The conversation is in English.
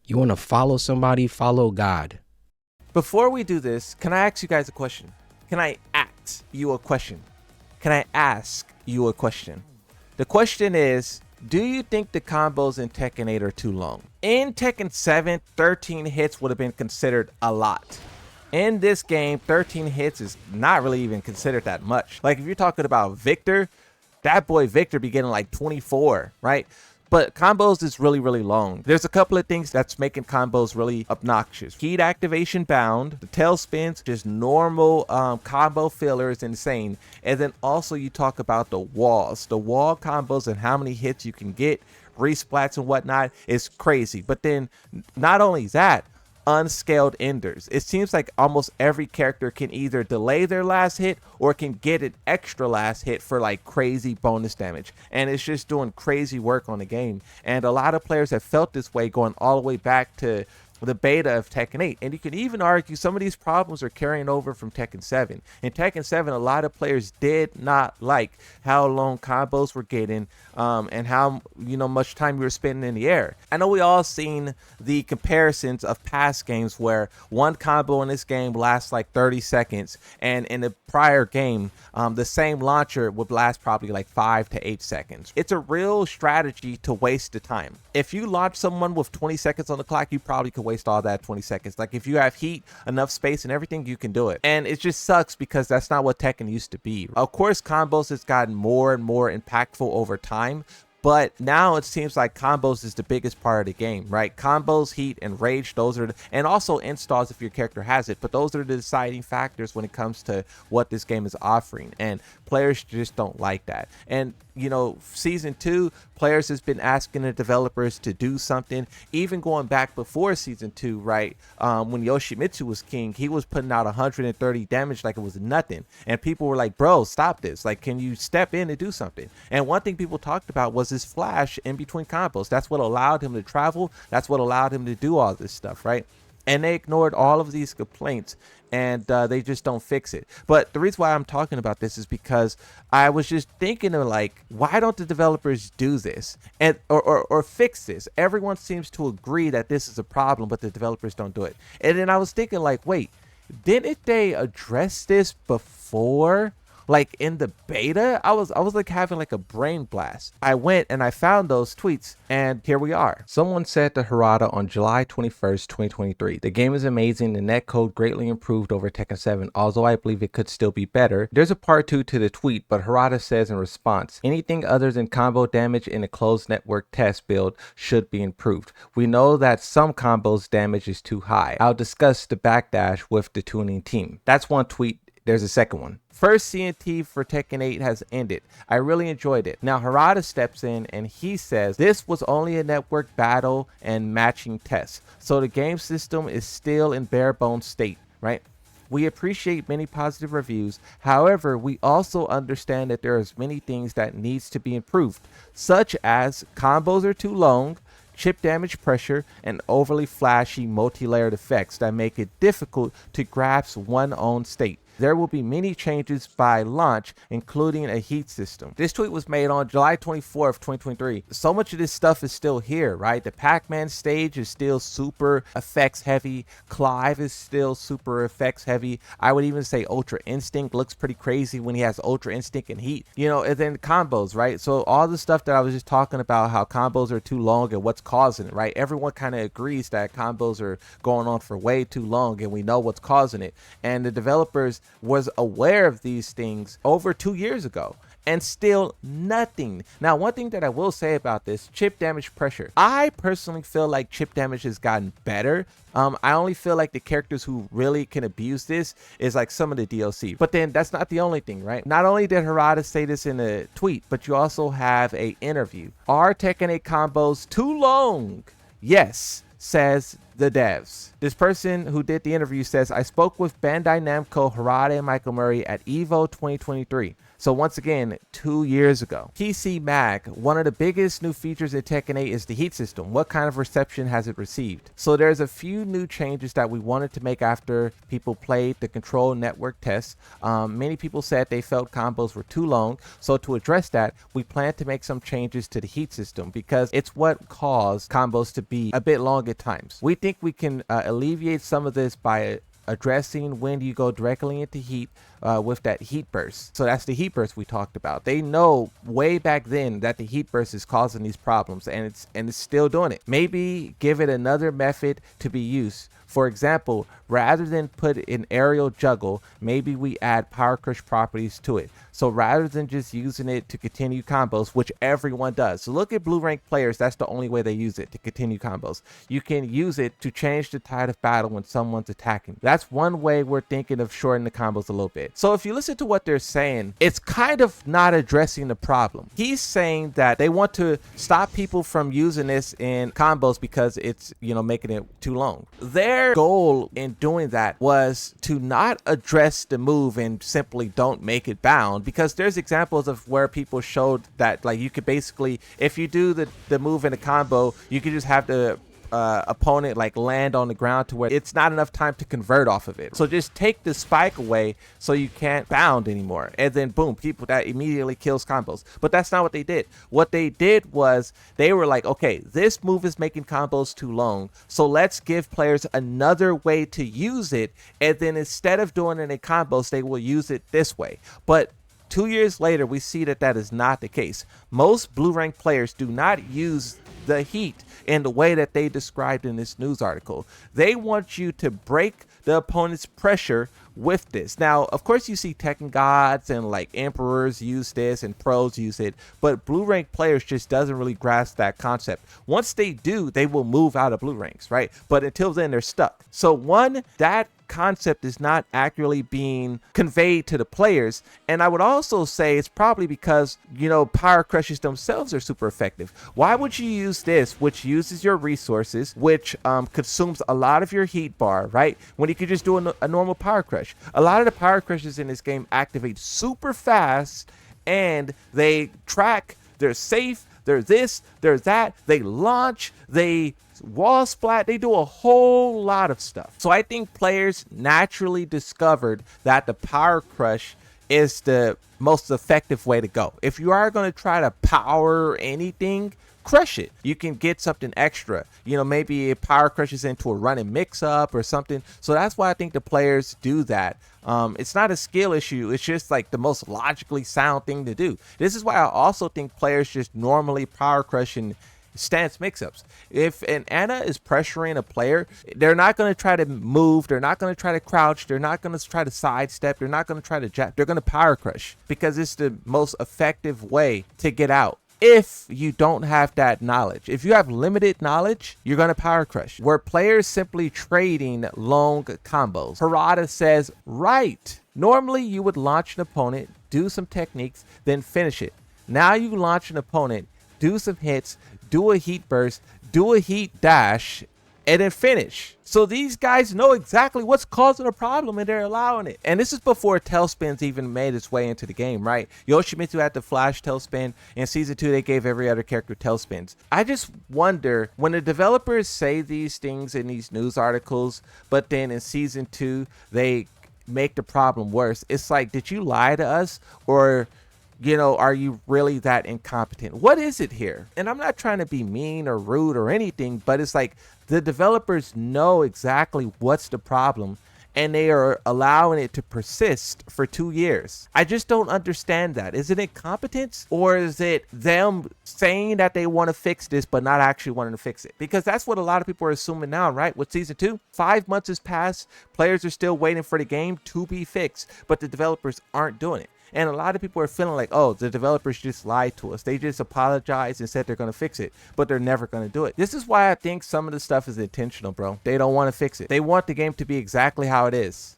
You want to follow somebody, follow God. Before we do this, can I ask you guys a question? Can I ask you a question? Can I ask you a question? The question is, do you think the combos in Tekken 8 are too long? In Tekken 7, 13 hits would have been considered a lot. In this game, 13 hits is not really even considered that much. Like if you're talking about Victor, that boy Victor be getting like 24, right? But combos is really, really long. There's a couple of things that's making combos really obnoxious. Heat activation bound, the tail spins, just normal combo filler is insane. And then also you talk about the walls. The wall combos and how many hits you can get, resplats and whatnot is crazy. But then not only that, unscaled enders. It seems like almost every character can either delay their last hit or can get an extra last hit for like crazy bonus damage, and it's just doing crazy work on the game. And a lot of players have felt this way going all the way back to the beta of Tekken 8, and you can even argue some of these problems are carrying over from Tekken 7. In Tekken 7, a lot of players did not like how long combos were getting and how much time we were spending in the air. I know we all seen the comparisons of past games where one combo in this game lasts like 30 seconds, and in the prior game the same launcher would last probably like 5 to 8 seconds. It's a real strategy to waste the time. If you launch someone with 20 seconds on the clock, you probably could waste all that 20 seconds. Like if you have heat, enough space and everything, you can do it. And it just sucks because that's not what Tekken used to be. Of course, combos has gotten more and more impactful over time, but now it seems like combos is the biggest part of the game, right? Combos, heat, and rage, those are and also installs if your character has it, but those are the deciding factors when it comes to what this game is offering, and players just don't like that. And season 2, players has been asking the developers to do something, even going back before season 2, right? When Yoshimitsu was king, he was putting out 130 damage like it was nothing, and people were like, bro, stop this, like, can you step in and do something? And one thing people talked about was his flash in between combos. That's what allowed him to travel, that's what allowed him to do all this stuff, right? And they ignored all of these complaints, and they just don't fix it. But the reason why I'm talking about this is because I was just thinking of like, why don't the developers do this and or fix this? Everyone seems to agree that this is a problem, but the developers don't do it. And then I was thinking like, wait, didn't they address this before? Like in the beta, I was like having like a brain blast. I went and I found those tweets, and here we are. Someone said to Harada on July 21st, 2023, the game is amazing. The netcode greatly improved over Tekken 7, although I believe it could still be better. There's a part 2 to the tweet, but Harada says in response, anything other than combo damage in a closed network test build should be improved. We know that some combos damage is too high. I'll discuss the backdash with the tuning team. That's one tweet. There's a second one. First CNT for Tekken 8 has ended. I really enjoyed it. Now Harada steps in and he says this was only a network battle and matching test, so the game system is still in bare bones state, right? We appreciate many positive reviews. However, we also understand that there are many things that needs to be improved, such as combos are too long, chip damage pressure, and overly flashy multi-layered effects that make it difficult to grasp one's own state. There will be many changes by launch, including a heat system. This tweet was made on July 24th, 2023. So much of this stuff is still here, right? The Pac-Man stage is still super effects heavy. Clive is still super effects heavy. I would even say Ultra Instinct looks pretty crazy when he has Ultra Instinct and heat. And then combos, right? So all the stuff that I was just talking about, how combos are too long and what's causing it, right? Everyone kind of agrees that combos are going on for way too long, and we know what's causing it. And the developers was aware of these things over 2 years ago, and still nothing. Now, one thing that I will say about this, chip damage pressure. I personally feel like chip damage has gotten better. I only feel like the characters who really can abuse this is like some of the DLC. But then that's not the only thing, right? Not only did Harada say this in a tweet, but you also have a interview. Are Tekken 8 combos too long? Yes, says the devs. This person who did the interview says, I spoke with Bandai Namco, Harada, and Michael Murray at EVO 2023. So once again, 2 years ago. PC Mag, one of the biggest new features in Tekken 8 is the heat system. What kind of reception has it received? So there's a few new changes that we wanted to make after people played the control network test. Many people said they felt combos were too long. So to address that, we plan to make some changes to the heat system because it's what caused combos to be a bit long at times. We think we can alleviate some of this by addressing when you go directly into heat with that heat burst. So that's the heat burst we talked about. They know way back then that the heat burst is causing these problems, and it's still doing it. Maybe give it another method to be used. For example, rather than put an aerial juggle, maybe we add power crush properties to it. So rather than just using it to continue combos, which everyone does. So look at blue rank players, that's the only way they use it, to continue combos. You can use it to change the tide of battle when someone's attacking. That's one way we're thinking of shortening the combos a little bit. So if you listen to what they're saying, it's kind of not addressing the problem. He's saying that they want to stop people from using this in combos because it's, making it too long. Their goal in doing that was to not address the move and simply don't make it bound, because there's examples of where people showed that, like, you could basically, if you do the move in a combo, you could just have the opponent like land on the ground to where it's not enough time to convert off of it. So just take the spike away so you can't bound anymore, and then boom, people, that immediately kills combos. But that's not what they did. What they did was they were like, okay, this move is making combos too long, so let's give players another way to use it, and then instead of doing it in combos, they will use it this way. But 2 years later, we see that that is not the case. Most blue rank players do not use the heat in the way that they described in this news article. They want you to break the opponent's pressure with this. Now, of course, you see Tekken gods and like emperors use this and pros use it, but blue rank players just doesn't really grasp that concept. Once they do, they will move out of blue ranks, right? But until then, they're stuck. So one, that concept is not accurately being conveyed to the players. And I would also say it's probably because, power crushes themselves are super effective. Why would you use this, which uses your resources, which consumes a lot of your heat bar, right? When you could just do a normal power crush. A lot of the power crushes in this game activate super fast, and they track, they're safe, they're this, they're that, they launch, they wall splat, they do a whole lot of stuff. So I think players naturally discovered that the power crush is the most effective way to go. If you are going to try to power anything, crush it. You can get something extra. Maybe it power crushes into a running mix up or something. So that's why I think the players do that. It's not a skill issue. It's just like the most logically sound thing to do. This is why I also think players just normally power crush in stance mix-ups. If an Ana is pressuring a player, they're not going to try to move, they're not going to try to crouch, they're not going to try to sidestep, they're not going to try to jab, they're going to power crush because it's the most effective way to get out. If you don't have that knowledge, if you have limited knowledge, you're going to power crush. Where players simply trading long combos. Harada says, right, normally you would launch an opponent, do some techniques, then finish it. Now you launch an opponent, do some hits, do a heat burst, do a heat dash, and then finish. So these guys know exactly what's causing a problem, and they're allowing it. And this is before tailspins even made its way into the game, right? Yoshimitsu had the flash tailspin. In season 2, they gave every other character tailspins. I just wonder, when the developers say these things in these news articles, but then in season 2, they make the problem worse. It's like, did you lie to us? Or are you really that incompetent? What is it here? And I'm not trying to be mean or rude or anything, but it's like the developers know exactly what's the problem, and they are allowing it to persist for 2 years. I just don't understand that. Is it incompetence, or is it them saying that they want to fix this but not actually wanting to fix it? Because that's what a lot of people are assuming now, right? With season 2, 5 months has passed, players are still waiting for the game to be fixed, but the developers aren't doing it. And a lot of people are feeling like, oh, the developers just lied to us. They just apologized and said they're going to fix it, but they're never going to do it. This is why I think some of the stuff is intentional, bro. They don't want to fix it. They want the game to be exactly how it is.